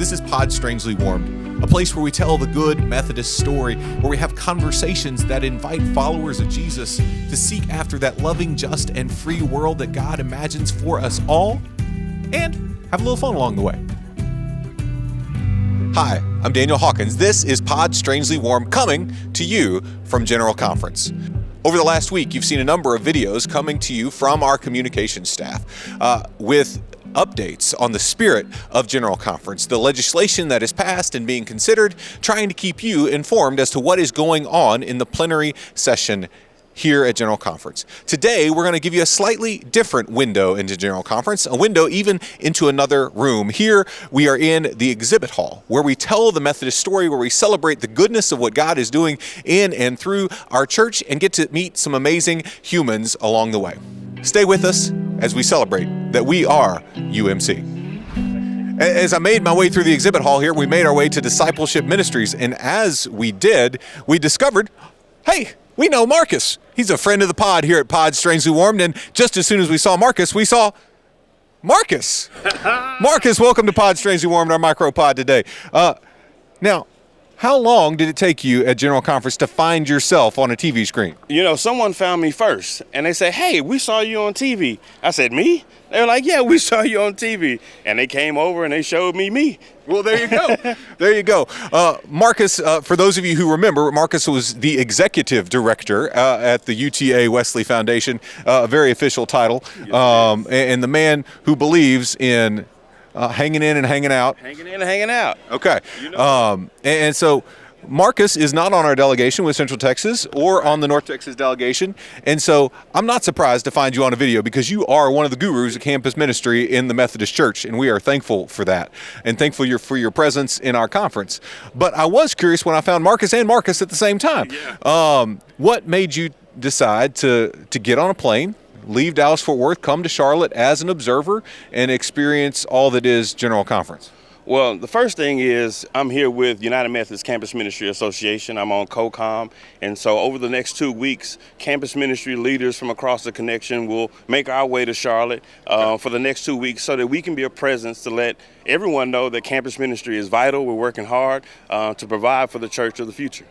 This is Pod Strangely Warmed, a place where we tell the good Methodist story, where we have conversations that invite followers of Jesus to seek after that loving, just, and free world that God imagines for us all, and have a little fun along the way. Hi, I'm Daniel Hawkins. This is Pod Strangely Warm, coming to you from General Conference. Over the last week, you've seen a number of videos coming to you from our communications staff with updates on the spirit of General Conference, the legislation that is passed and being considered, trying to keep you informed as to what is going on in the plenary session here at General Conference. Today, we're going to give you a slightly different window into General Conference, a window even into another room. Here, we are in the Exhibit Hall, where we tell the Methodist story, where we celebrate the goodness of what God is doing in and through our church and get to meet some amazing humans along the way. Stay with us as we celebrate that we are UMC. As I made my way through the Exhibit Hall here, we made our way to Discipleship Ministries, and as we did, we discovered, hey, we know Marcus. He's a friend of the pod here at Pod Strangely Warmed, and just as soon as we saw Marcus, we saw Marcus. Marcus, welcome to Pod Strangely Warmed, our micro pod today. Now, how long did it take you at General Conference to find yourself on a TV screen? You know, someone found me first, and they said, hey, we saw you on TV. I said, me? They were like, yeah, we saw you on TV. And they came over and they showed me. Well, there you go. There you go. Marcus, for those of you who remember, Marcus was the executive director at the UTA Wesley Foundation, a very official title, and the man who believes in hanging in and hanging out. Hanging in and hanging out. Okay. You know. And so Marcus is not on our delegation with Central Texas or on the North Texas delegation. And so I'm not surprised to find you on a video because you are one of the gurus of campus ministry in the Methodist Church. And we are thankful for that and thankful for your presence in our conference. But I was curious when I found Marcus and Marcus at the same time. Yeah. What made you decide to get on a plane, leave Dallas-Fort Worth, come to Charlotte as an observer, and experience all that is General Conference? Well, the first thing is I'm here with United Methodist Campus Ministry Association. I'm on COCOM. And so over the next 2 weeks, campus ministry leaders from across the connection will make our way to Charlotte for the next 2 weeks so that we can be a presence to let everyone know that campus ministry is vital. We're working hard to provide for the church of the future.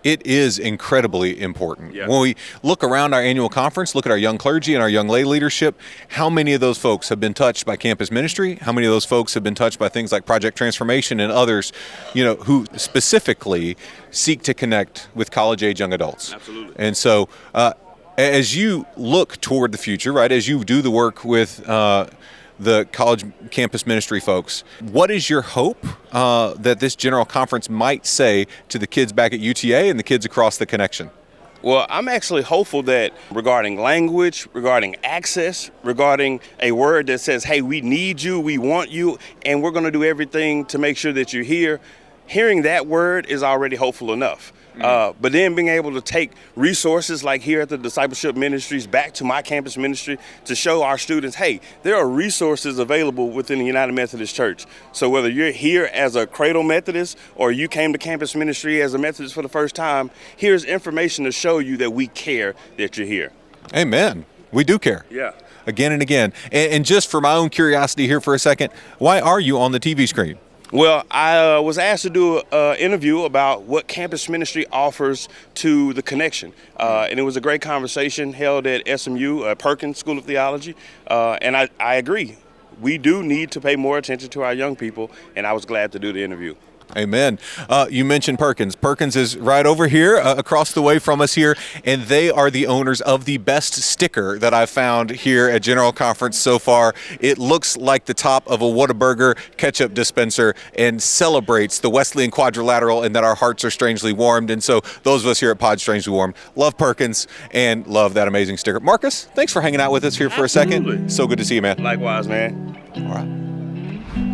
It is incredibly important. Yeah. When we look around our annual conference, look at our young clergy and our young lay leadership, how many of those folks have been touched by campus ministry? How many of those folks have been touched by things like Project Transformation and others, who specifically seek to connect with college-age young adults? Absolutely. And so as you look toward the future, right, as you do the work with the college campus ministry folks, what is your hope that this General Conference might say to the kids back at UTA and the kids across the connection? Well, I'm actually hopeful that regarding language, regarding access, regarding a word that says, hey, we need you, we want you, and we're going to do everything to make sure that you're here, hearing that word is already hopeful enough. But then being able to take resources like here at the Discipleship Ministries back to my campus ministry to show our students, hey, there are resources available within the United Methodist Church. So whether you're here as a cradle Methodist or you came to campus ministry as a Methodist for the first time, here's information to show you that we care that you're here. Amen. We do care. Yeah. Again and again. And just for my own curiosity here for a second, why are you on the TV screen? Well, I was asked to do an interview about what campus ministry offers to the connection. And it was a great conversation held at SMU, Perkins School of Theology. And I agree. We do need to pay more attention to our young people, and I was glad to do the interview. Amen. You mentioned Perkins. Perkins is right over here, across the way from us here, and they are the owners of the best sticker that I've found here at General Conference so far. It looks like the top of a Whataburger ketchup dispenser and celebrates the Wesleyan Quadrilateral and that our hearts are strangely warmed. And so those of us here at Pod Strangely Warmed love Perkins and love that amazing sticker. Marcus, thanks for hanging out with us here for a second. So good to see you, man. Likewise, man. All right.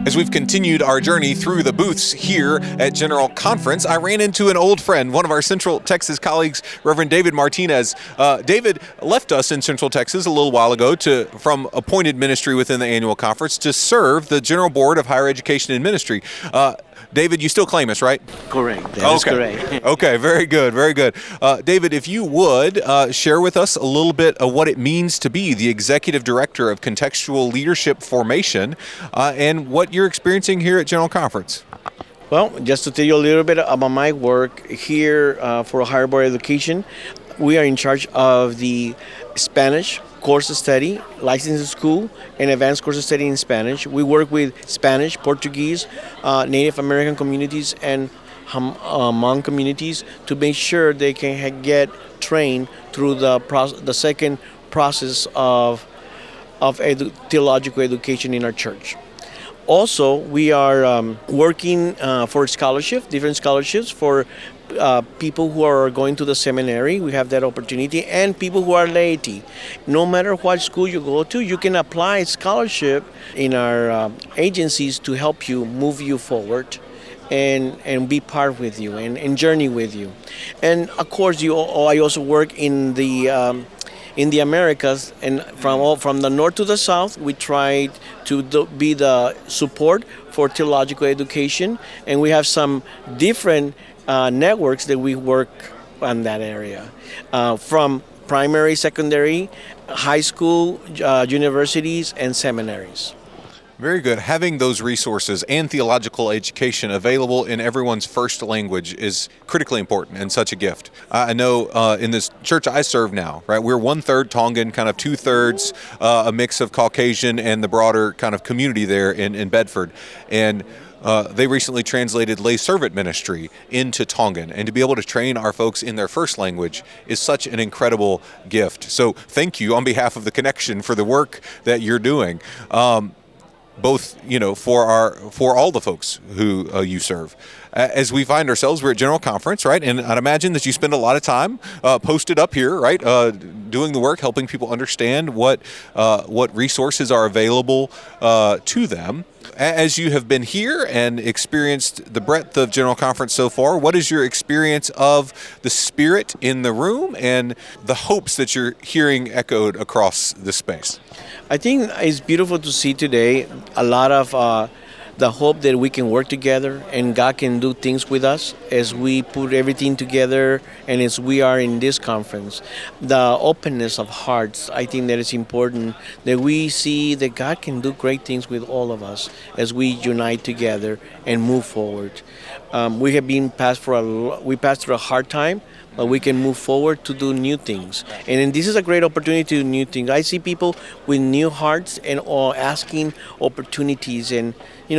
As we've continued our journey through the booths here at General Conference, I ran into an old friend, one of our Central Texas colleagues, Reverend David Martinez. David left us in Central Texas a little while ago from appointed ministry within the annual conference to serve the General Board of Higher Education and Ministry. David, you still claim us, right? Correct. That is correct. Okay, very good, very good. David, if you would share with us a little bit of what it means to be the Executive Director of Contextual Leadership Formation and what you're experiencing here at General Conference. Well, just to tell you a little bit about my work here for Higher Board Education, we are in charge of the Spanish course study, licensing school, and advanced course study in Spanish. We work with Spanish, Portuguese, Native American communities, and Hmong communities to make sure they can get trained through the second process of theological education in our church. Also, we are working for different scholarships for people who are going to the seminary. We have that opportunity, and people who are laity. No matter what school you go to, you can apply scholarship in our agencies to help you move you forward and be part with you and journey with you. And of course, I also work in the Americas, and from the north to the south, we try to be the support for theological education, and we have some different networks that we work on that area, from primary, secondary, high school, universities, and seminaries. Very good. Having those resources and theological education available in everyone's first language is critically important and such a gift. I know in this church I serve now, right, we're 1/3 Tongan, kind of 2/3 a mix of Caucasian and the broader kind of community there in Bedford. And they recently translated lay servant ministry into Tongan, and to be able to train our folks in their first language is such an incredible gift. So thank you on behalf of the Connection for the work that you're doing. Both, for all the folks who you serve. As we find ourselves, we're at General Conference, right? And I'd imagine that you spend a lot of time posted up here, right? Doing the work, helping people understand what resources are available to them. As you have been here and experienced the breadth of General Conference so far, what is your experience of the spirit in the room and the hopes that you're hearing echoed across the space? I think it's beautiful to see today a lot of the hope that we can work together and God can do things with us as we put everything together and as we are in this conference. The openness of hearts, I think that is important, that we see that God can do great things with all of us as we unite together and move forward. We have been passed through a hard time, but we can move forward to do new things. And this is a great opportunity to do new things. I see people with new hearts and asking opportunities. And,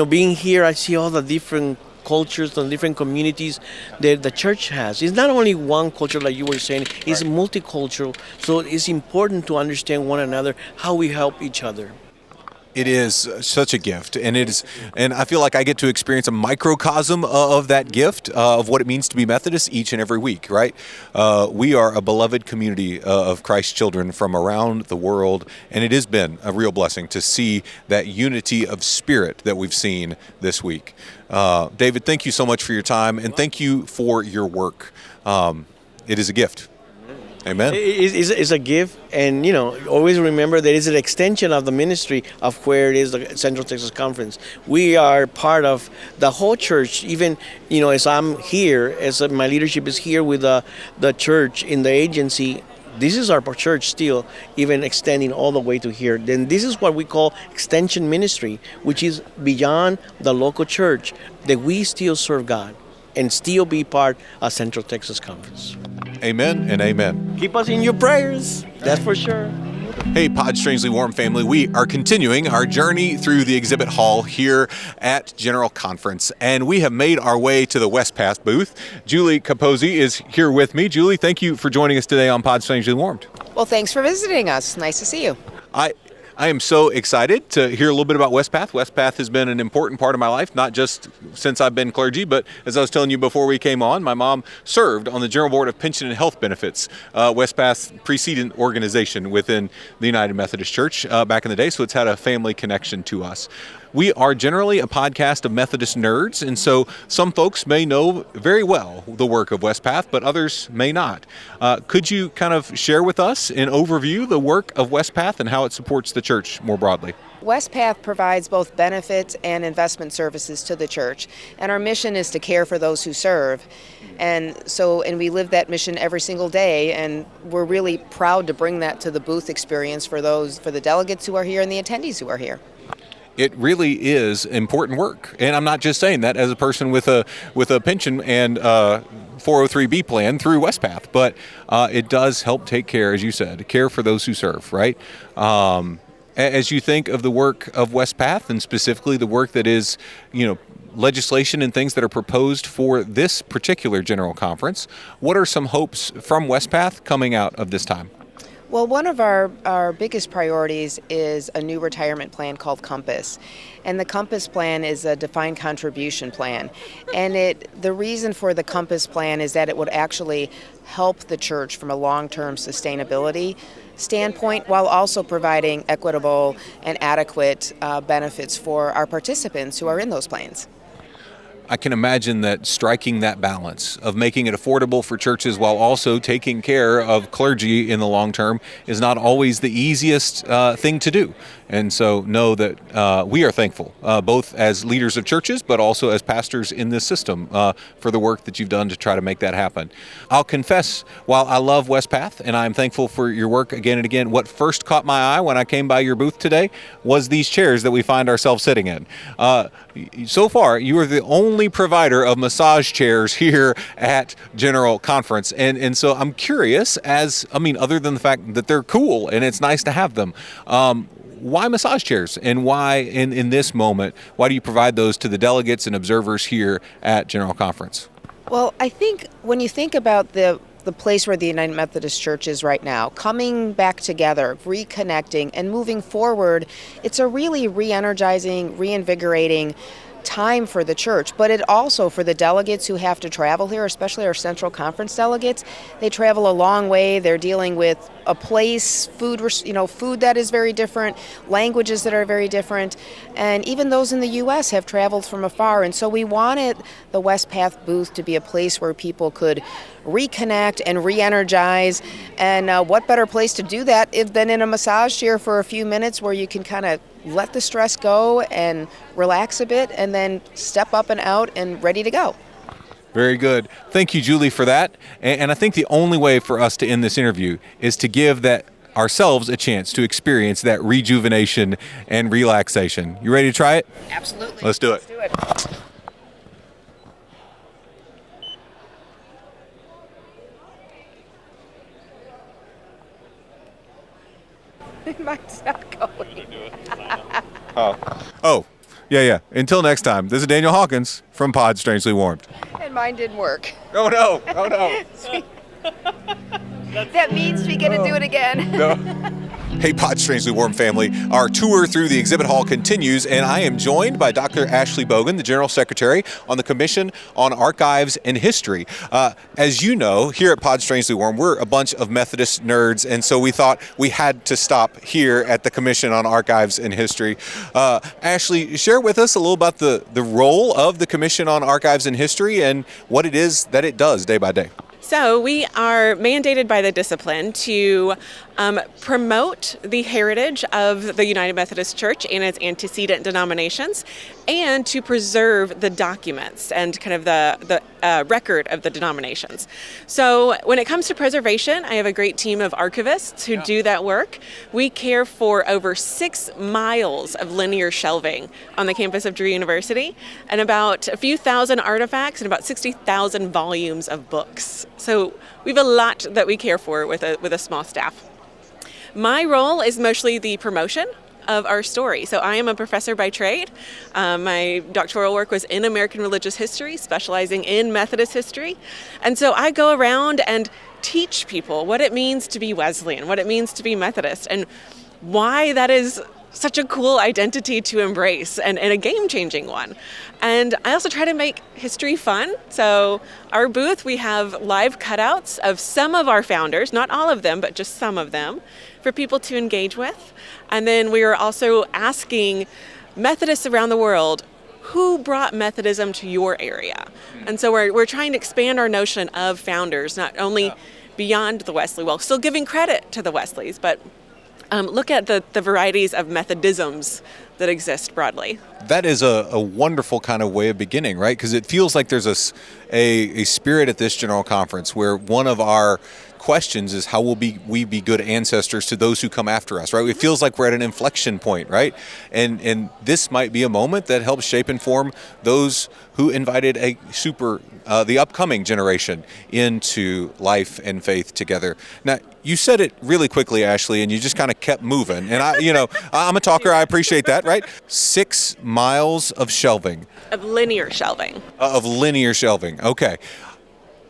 being here, I see all the different cultures and different communities that the church has. It's not only one culture, like you were saying, it's multicultural. So it's important to understand one another, how we help each other. It is such a gift, and I feel like I get to experience a microcosm of that gift, of what it means to be Methodist each and every week, right? We are a beloved community of Christ's children from around the world, and it has been a real blessing to see that unity of spirit that we've seen this week. David, thank you so much for your time, and thank you for your work. It is a gift. Amen. It's a gift, and always remember that it's an extension of the ministry of where it is the Central Texas Conference. We are part of the whole church. Even as I'm here, as my leadership is here with the church in the agency. This is our church still, even extending all the way to here. Then this is what we call extension ministry, which is beyond the local church, that we still serve God and still be part of Central Texas Conference. Amen and amen. Keep us in your prayers, that's for sure. Hey, Pod Strangely Warm family, we are continuing our journey through the exhibit hall here at General Conference, and we have made our way to the West Path booth. Julie Capozzi is here with me. Julie, thank you for joining us today on Pod Strangely Warmed. Well, thanks for visiting us. Nice to see you. I am so excited to hear a little bit about West Path. West Path has been an important part of my life, not just since I've been clergy, but as I was telling you before we came on, my mom served on the General Board of Pension and Health Benefits, West Path's preceding organization within the United Methodist Church back in the day, so it's had a family connection to us. We are generally a podcast of Methodist nerds, and so some folks may know very well the work of Westpath, but others may not. Could you kind of share with us an overview the work of Westpath and how it supports the church more broadly? Westpath provides both benefits and investment services to the church, and our mission is to care for those who serve. And we live that mission every single day, and we're really proud to bring that to the booth experience for the delegates who are here and the attendees who are here. It really is important work, and I'm not just saying that as a person with a pension and 403B plan through Westpath, but it does help take care, as you said, care for those who serve, right? As you think of the work of Westpath, and specifically the work that is, legislation and things that are proposed for this particular General Conference, what are some hopes from Westpath coming out of this time? Well, one of our biggest priorities is a new retirement plan called Compass. And the Compass plan is a defined contribution plan. And the reason for the Compass plan is that it would actually help the church from a long-term sustainability standpoint while also providing equitable and adequate benefits for our participants who are in those plans. I can imagine that striking that balance of making it affordable for churches while also taking care of clergy in the long term is not always the easiest thing to do. And so know that we are thankful, both as leaders of churches, but also as pastors in this system for the work that you've done to try to make that happen. I'll confess, while I love Westpath and I'm thankful for your work again and again, what first caught my eye when I came by your booth today was these chairs that we find ourselves sitting in. So far, you are the only provider of massage chairs here at General Conference. And so I'm curious, other than the fact that they're cool and it's nice to have them, why massage chairs, and why in this moment, why do you provide those to the delegates and observers here at General Conference? Well, I think when you think about the place where the United Methodist Church is right now, coming back together, reconnecting, and moving forward, it's a really re-energizing, reinvigorating time for the church, but it also for the delegates who have to travel here, especially our Central Conference delegates. They travel a long way. They're dealing with a place, food that is very different, languages that are very different, and even those in the U.S. have traveled from afar. And so we wanted the Westpath booth to be a place where people could reconnect and re-energize. And what better place to do that than in a massage chair for a few minutes where you can kind of let the stress go and relax a bit and then step up and out and ready to go. Very good. Thank you, Julie, for that. And I think the only way for us to end this interview is to give ourselves a chance to experience that rejuvenation and relaxation. You ready to try it? Absolutely. Let's do it. Let's do it. Mine's not going. Oh, yeah. Until next time, this is Daniel Hawkins from Pod Strangely Warmed. And mine didn't work. Oh, no. That means we get to do it again. No. Hey, Pod Strangely Warm family. Our tour through the exhibit hall continues, and I am joined by Dr. Ashley Bogan, the General Secretary on the Commission on Archives and History. As you know, here at Pod Strangely Warm, we're a bunch of Methodist nerds, and so we thought we had to stop here at the Commission on Archives and History. Ashley, share with us a little about the role of the Commission on Archives and History and what it is that it does day by day. So we are mandated by the discipline to promote the heritage of the United Methodist Church and its antecedent denominations, and to preserve the documents and kind of the record of the denominations. So when it comes to preservation, I have a great team of archivists who do that work. We care for over 6 miles of linear shelving on the campus of Drew University, and about a few thousand artifacts and about 60,000 volumes of books. So we have a lot that we care for with a small staff. My role is mostly the promotion of our story. So I am a professor by trade. My doctoral work was in American religious history, specializing in Methodist history. And so I go around and teach people what it means to be Wesleyan, what it means to be Methodist, and why that is such a cool identity to embrace and a game-changing one. And I also try to make history fun. So our booth, we have live cutouts of some of our founders, not all of them, but just some of them, for people to engage with. And then we are also asking Methodists around the world, who brought Methodism to your area? And so we're trying to expand our notion of founders, not only beyond the Wesley, while still giving credit to the Wesleys, but look at the varieties of Methodisms that exist broadly. That is a wonderful kind of way of beginning, right? Because it feels like there's a spirit at this General Conference where one of our questions is how will we be good ancestors to those who come after us, right? It feels like we're at an inflection point, right? And this might be a moment that helps shape and form those who invited the upcoming generation into life and faith together. Now, you said it really quickly, Ashley, and you just kind of kept moving. And I'm a talker. I appreciate that, right? 6 miles of shelving. Of linear shelving. Of linear shelving. Okay.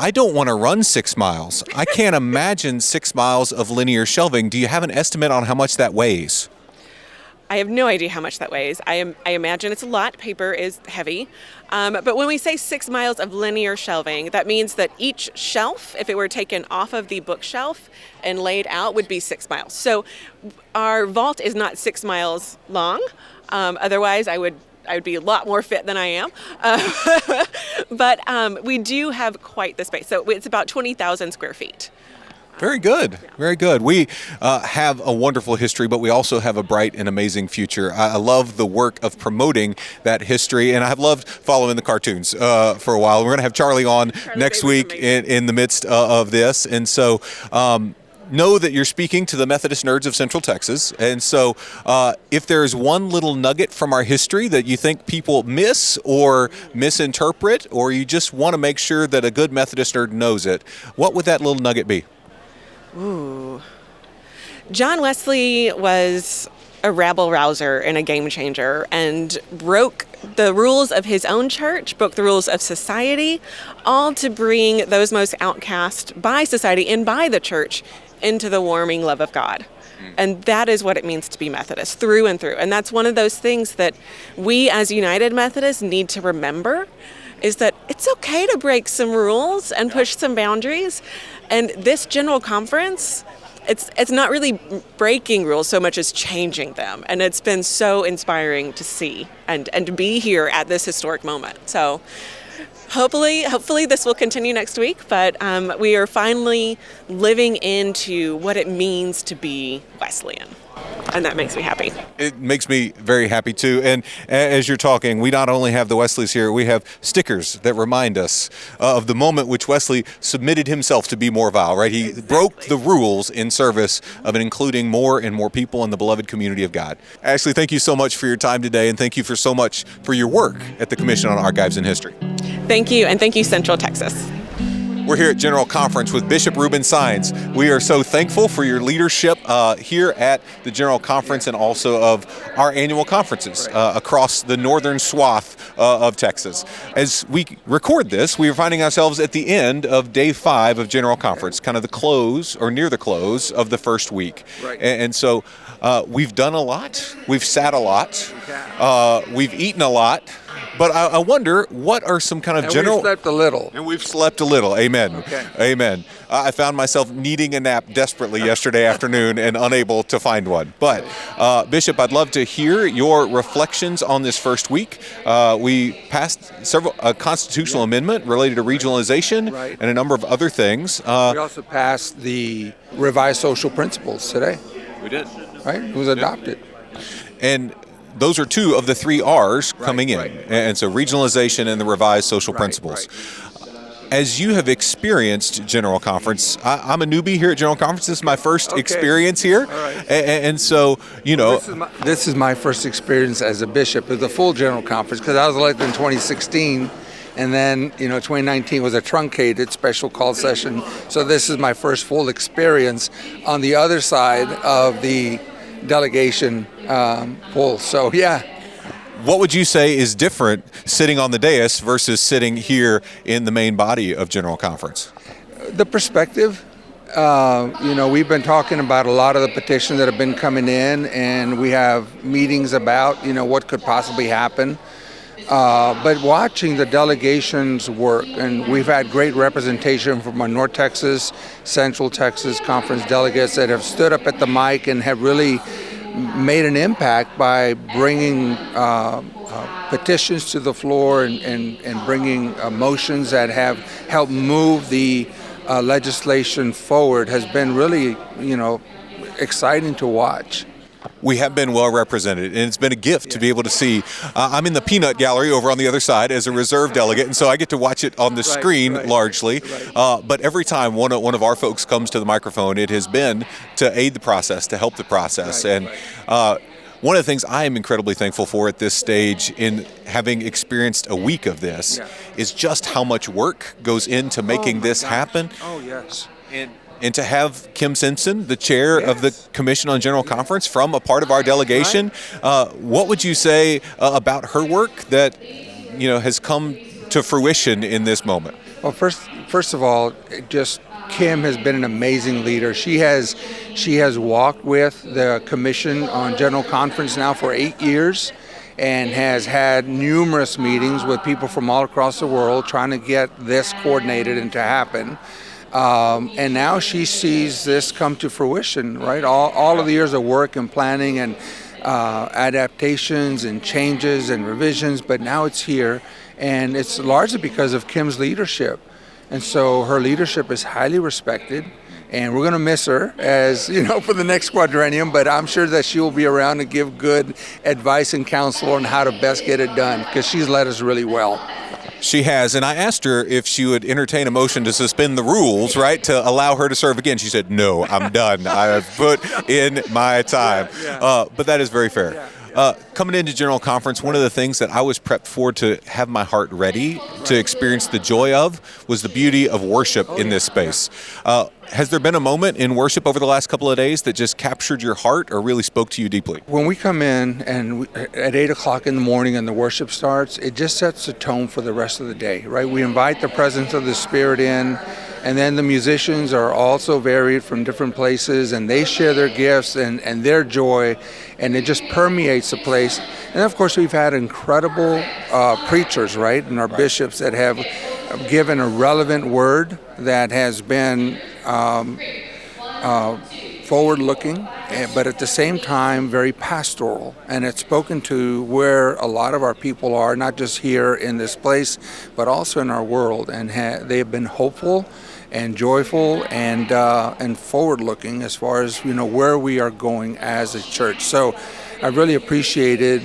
I don't want to run 6 miles. I can't imagine 6 miles of linear shelving. Do you have an estimate on how much that weighs? I have no idea how much that weighs. I imagine it's a lot. Paper is heavy. But when we say 6 miles of linear shelving, that means that each shelf, if it were taken off of the bookshelf and laid out, would be 6 miles. So our vault is not 6 miles long. Otherwise, I would be a lot more fit than I am. But we do have quite the space. So it's about 20,000 square feet. Very good. Very good. We have a wonderful history, but we also have a bright and amazing future. I love the work of promoting that history, and I've loved following the cartoons for a while. We're going to have Charlie on next week in the midst of this. And so know that you're speaking to the Methodist nerds of Central Texas. And so if there's one little nugget from our history that you think people miss or misinterpret, or you just want to make sure that a good Methodist nerd knows it, what would that little nugget be? Ooh. John Wesley was a rabble-rouser and a game-changer and broke the rules of his own church, broke the rules of society, all to bring those most outcast by society and by the church into the warming love of God. And that is what it means to be Methodist, through and through. And that's one of those things that we as United Methodists need to remember, is that it's okay to break some rules and push some boundaries. And this General Conference, it's not really breaking rules so much as changing them. And it's been so inspiring to see and to be here at this historic moment. So hopefully this will continue next week, but we are finally living into what it means to be Wesleyan. And that makes me happy. It makes me very happy too. And as you're talking, we not only have the Wesleys here, we have stickers that remind us of the moment which Wesley submitted himself to be more vile, right? He broke the rules in service of including more and more people in the beloved community of God. Ashley, thank you so much for your time today, and thank you for so much for your work at the Commission on Archives and History. Thank you, and thank you, Central Texas. We're here at General Conference with Bishop Ruben Saenz. We are so thankful for your leadership here at the General Conference and also of our annual conferences across the northern swath of Texas. As we record this, we are finding ourselves at the end of day 5 of General Conference, kind of the close or near the close of the first week. Right. And so we've done a lot. We've sat a lot. We've eaten a lot. But I wonder, what are some kind of general... We've slept a little. And we've slept a little. Amen. Okay. Amen. I found myself needing a nap desperately yesterday afternoon and unable to find one. But, Bishop, I'd love to hear your reflections on this first week. We passed a constitutional amendment related to regionalization and a number of other things. We also passed the revised social principles today. We did. Right? It was adopted. And those are 2 of the 3 R's coming in. And so regionalization and the revised social principles. As you have experienced General Conference, I'm a newbie here at General Conference. This is my first experience here. And so, you know. This is my first experience as a bishop of the full General Conference, because I was elected in 2016. And then, 2019 was a truncated special call session. So this is my first full experience on the other side of the delegation poll. So, yeah. What would you say is different sitting on the dais versus sitting here in the main body of General Conference? The perspective. We've been talking about a lot of the petitions that have been coming in, and we have meetings about, what could possibly happen. But watching the delegations work, and we've had great representation from our North Texas, Central Texas Conference delegates that have stood up at the mic and have really made an impact by bringing petitions to the floor and bringing motions that have helped move the legislation forward has been really, exciting to watch. We have been well represented, and it's been a gift to be able to see. I'm in the peanut gallery over on the other side as a reserve delegate, and so I get to watch it on the screen largely. But every time one of our folks comes to the microphone, it has been to aid the process, to help the process. One of the things I am incredibly thankful for at this stage, in having experienced a week of this, is just how much work goes into making this happen. Oh, yes. And to have Kim Simpson, the chair of the Commission on General Conference, from a part of our delegation, what would you say about her work that has come to fruition in this moment? Well, first of all, Kim has been an amazing leader. She has walked with the Commission on General Conference now for 8 years, and has had numerous meetings with people from all across the world trying to get this coordinated and to happen. And now she sees this come to fruition, right? All of the years of work and planning and adaptations and changes and revisions, but now it's here, and it's largely because of Kim's leadership. And so her leadership is highly respected, and we're going to miss her for the next quadrennium, but I'm sure that she will be around to give good advice and counsel on how to best get it done, because she's led us really well. She has, and I asked her if she would entertain a motion to suspend the rules, right, to allow her to serve again. She said, no, I'm done. I have put in my time. But that is very fair. Coming into General Conference, one of the things that I was prepped for, to have my heart ready to experience the joy of, was the beauty of worship in this space. Has there been a moment in worship over the last couple of days that just captured your heart or really spoke to you deeply? When we come in and at 8 o'clock in the morning and the worship starts, it just sets the tone for the rest of the day, right? We invite the presence of the Spirit in, and then the musicians are also varied from different places, and they share their gifts and their joy, and it just permeates the place. And of course, we've had incredible preachers, right, and our bishops that have given a relevant word that has been forward-looking, but at the same time very pastoral, and it's spoken to where a lot of our people are, not just here in this place, but also in our world, and they have been hopeful and joyful and forward-looking as far as where we are going as a church. So I really appreciated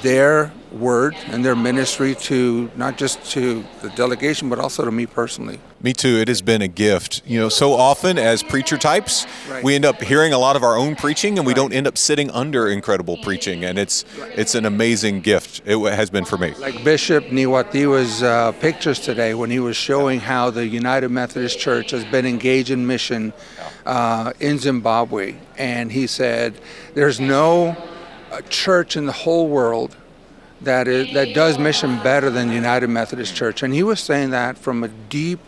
their word and their ministry, to not just to the delegation, but also to me personally. Me too. It has been a gift. So often as preacher types, we end up hearing a lot of our own preaching, and we don't end up sitting under incredible preaching. And it's an amazing gift. It has been for me. Like Bishop Niwatiwa's pictures today, when he was showing how the United Methodist Church has been engaged in mission in Zimbabwe. And he said, there's no church in the whole world that does mission better than the United Methodist Church. And he was saying that from a deep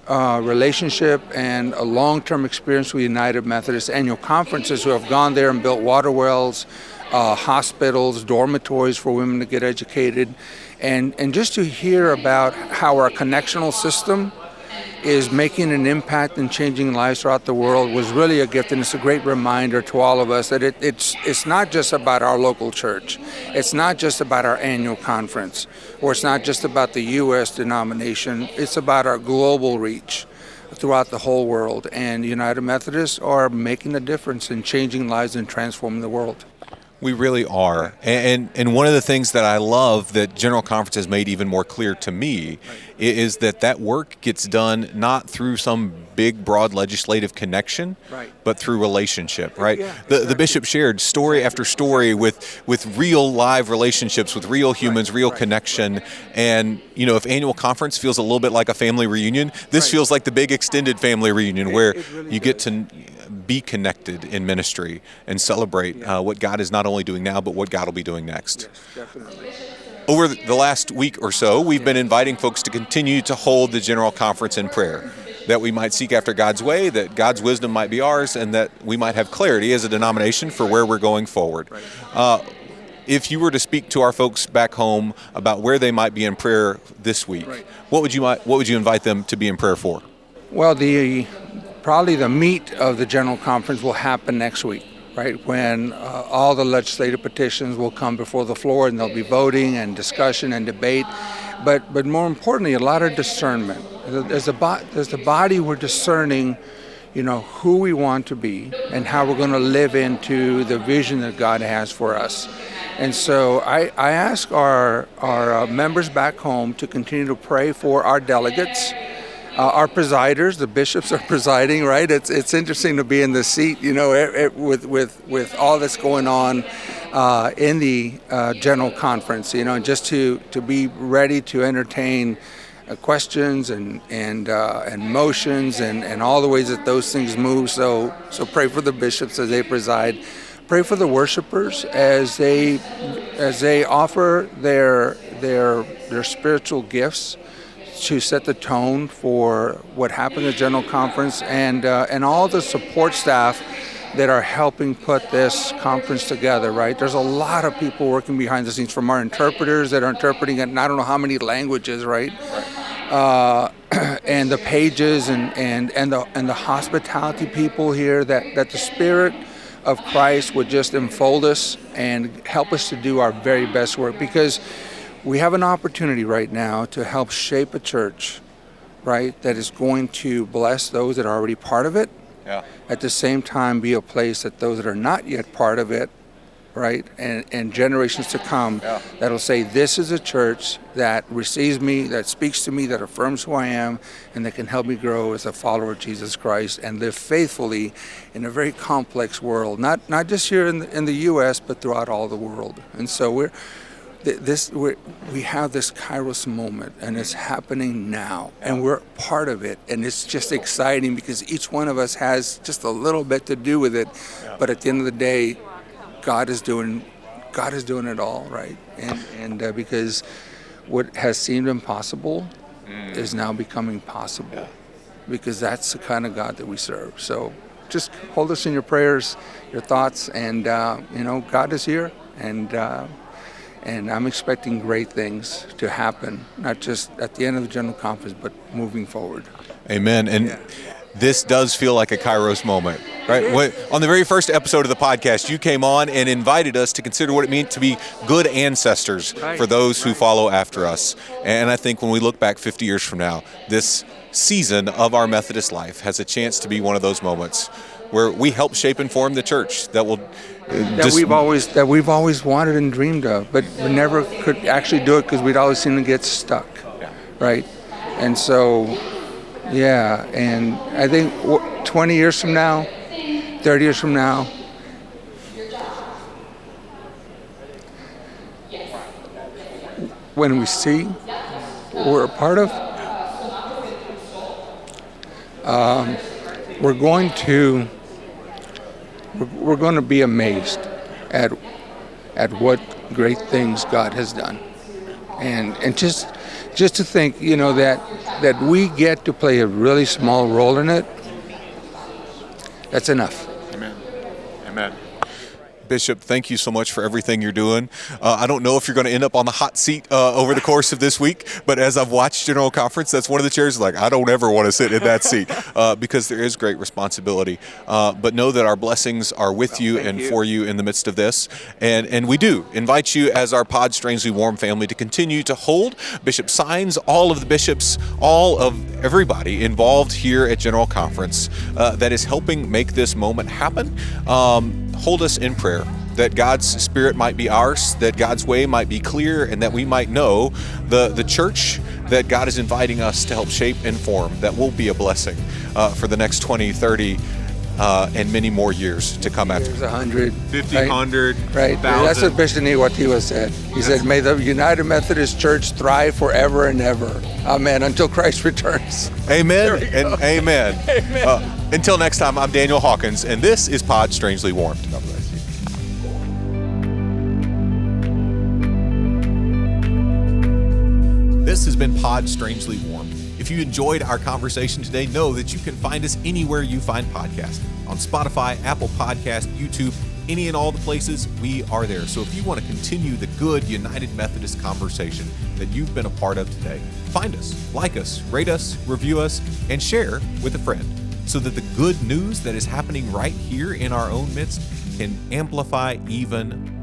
relationship and a long-term experience with United Methodist annual conferences, who have gone there and built water wells, hospitals, dormitories for women to get educated. And just to hear about how our connectional system is making an impact and changing lives throughout the world was really a gift, and it's a great reminder to all of us that it's not just about our local church. It's not just about our annual conference, or it's not just about the U.S. denomination. It's about our global reach throughout the whole world, and United Methodists are making a difference in changing lives and transforming the world. We really are. And one of the things that I love that General Conference has made even more clear to me is that work gets done not through some big, broad legislative connection, but through relationship, right? The bishop shared story after story with real live relationships, with real humans, real connection. And, if annual conference feels a little bit like a family reunion, this feels like the big extended family reunion where you get to be connected in ministry and celebrate what God is not only doing now, but what God will be doing next. Yes, definitely. Over the last week or so, we've been inviting folks to continue to hold the General Conference in prayer, that we might seek after God's way, that God's wisdom might be ours, and that we might have clarity as a denomination for where we're going forward. If you were to speak to our folks back home about where they might be in prayer this week, what would you invite them to be in prayer for? Well, probably the meat of the General Conference will happen next week. right? When all the legislative petitions will come before the floor and there'll be voting and discussion and debate. But more importantly, a lot of discernment. As the body, we're discerning, who we want to be and how we're going to live into the vision that God has for us. And so I ask our members back home to continue to pray for our delegates, our presiders. The bishops are presiding, right? It's interesting to be in the seat, with all that's going on in the General Conference, and just to be ready to entertain questions and motions and all the ways that those things move. So pray for the bishops as they preside. Pray for the worshipers as they offer their spiritual gifts to set the tone for what happened at the General Conference, and all the support staff that are helping put this conference together, right? There's a lot of people working behind the scenes, from our interpreters that are interpreting it in I don't know how many languages, right? And the pages and the hospitality people here, that the Spirit of Christ would just enfold us and help us to do our very best work, because we have an opportunity right now to help shape a church, right, that is going to bless those that are already part of it. Yeah. At the same time, be a place that those that are not yet part of it, right, and generations to come, that'll say, this is a church that receives me, that speaks to me, that affirms who I am, and that can help me grow as a follower of Jesus Christ and live faithfully in a very complex world, not just here in the U.S., but throughout all the world. And so we have this Kairos moment, and it's happening now, and we're part of it, and it's just exciting because each one of us has just a little bit to do with it. But at the end of the day, God is doing it all, right? And because what has seemed impossible is now becoming possible, because that's the kind of God that we serve. So just hold us in your prayers, your thoughts, and God is here, and I'm expecting great things to happen, not just at the end of the General Conference, but moving forward. Amen. And this does feel like a Kairos moment, right? On the very first episode of the podcast, you came on and invited us to consider what it means to be good ancestors for those who follow after us. And I think when we look back 50 years from now, this season of our Methodist life has a chance to be one of those moments where we help shape and form the church that will we've always wanted and dreamed of, but we never could actually do it because we'd always seem to get stuck, right? And so, and I think 20 years from now, 30 years from now, when we see what we're a part of, we're going to be amazed at what great things God has done, and just to think, that we get to play a really small role in it. That's enough. Amen. Bishop, thank you so much for everything you're doing. I don't know if you're going to end up on the hot seat over the course of this week, but as I've watched General Conference, that's one of the chairs I don't ever want to sit in that seat because there is great responsibility. But know that our blessings are with you and for you in the midst of this. And we do invite you as our Pod Strangely Warm family to continue to hold Bishop Saenz, all of the bishops, all of everybody involved here at General Conference that is helping make this moment happen. Hold us in prayer that God's Spirit might be ours, that God's way might be clear, and that we might know the church that God is inviting us to help shape and form, that will be a blessing for the next 20, 30, and many more years to come after. 100. 50, right? 100, right. 1,000. That's what Bishop Niwatiwa said. He said, may the United Methodist Church thrive forever and ever. Amen. Until Christ returns. Amen and amen. Until next time, I'm Daniel Hawkins, and this is Pod Strangely Warmed. God bless you. This has been Pod Strangely Warmed. If you enjoyed our conversation today, know that you can find us anywhere you find podcasts. On Spotify, Apple Podcast, YouTube, any and all the places, we are there. So if you want to continue the good United Methodist conversation that you've been a part of today, find us, like us, rate us, review us, and share with a friend so that the good news that is happening right here in our own midst can amplify even